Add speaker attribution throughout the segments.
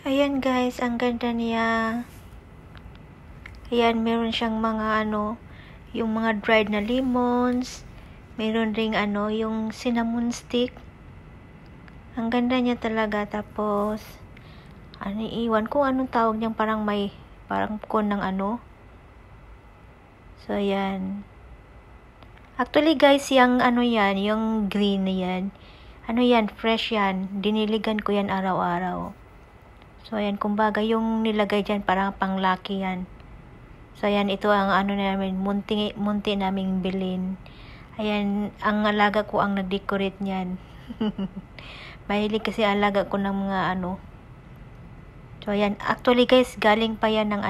Speaker 1: Ayan guys, ang ganda niya. Ayan, meron siyang mga yung mga dried na lemons. Meron ring yung cinnamon stick. Ang ganda niya talaga. Tapos, iwan ko anong tawag niyang parang kon ng So, ayan. Actually guys, yung yan, yung green na yan. Yan, fresh yan. Diniligan ko yan araw-araw. So, ayan, kumbaga yung nilagay dyan, parang panglaki yan. So, ayan, ito ang namin, munti naming bilhin. Ayan, ang alaga ko ang nag-decorate niyan. Mahilig kasi alaga ko ng mga So, ayan, actually guys, galing pa yan ng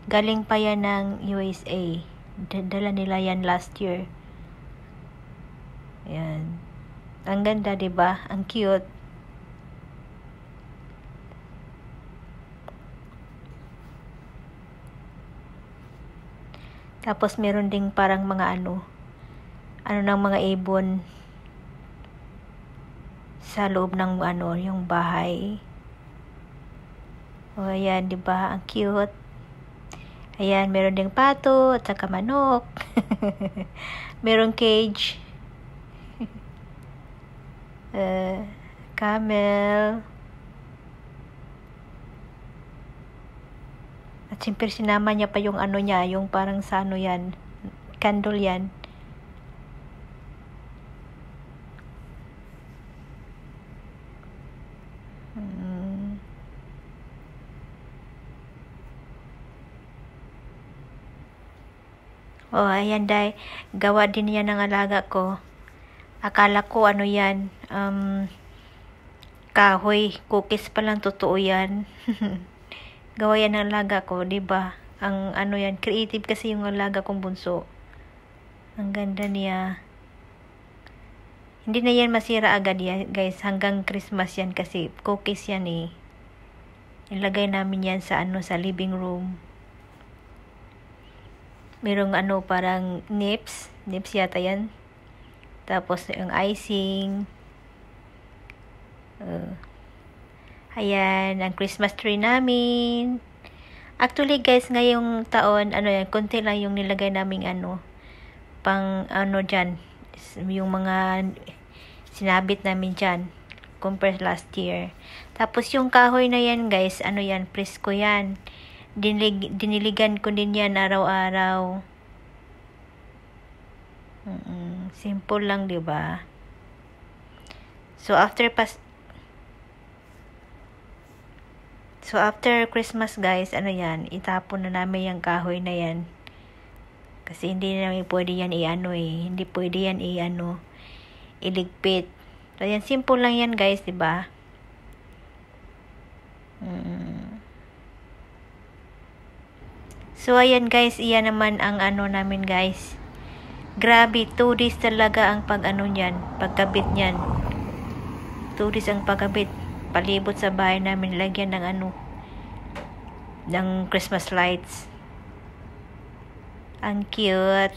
Speaker 1: galing pa yan ng USA. Dala nila yan last year. Ayan. Ang ganda, 'di ba? Ang cute. Tapos meron ding parang mga ng mga ibon sa loob ng yung bahay. O ayan, 'di ba? Ang cute. Ayan, meron ding pato at saka manok. Meron cage. Camel. At siyempre sinama niya pa yung niya, yung parang sa yan, candle yan. Oh, ayan dahil gawa din yan ng alaga ko. Akala ko yan, kahoy, cookies pa lang, totoo yan. Gawa yan ng alaga ko, 'di ba? Ang yan, creative kasi yung alaga kong bunso. Ang ganda niya. Hindi na yan masira agad yan, guys. Hanggang Christmas yan kasi cookies yan eh. Ilagay namin yan sa sa living room. Merong parang nips yata yan. Tapos yung icing. Ayan, ang Christmas tree namin. Actually guys, ngayong taon, yan, konti lang yung nilagay naming pang dyan. Yung mga sinabit namin dyan. Compared last year. Tapos yung kahoy na yan guys, yan, presko yan. Diniligan ko din yan araw-araw. Simple lang, 'di ba? So after Christmas guys, yan, itapon na namin yung kahoy na yan. Kasi hindi namin pwede yan hindi pwede yan iligpit. So yan, simple lang yan guys, 'di ba? So ayan guys, iyan naman ang namin guys. Grabe, 2 days talaga ang pagkabit niyan. 2 days ang pagkabit. Palibot sa bahay namin, lagyan ng ng Christmas lights. Ang cute.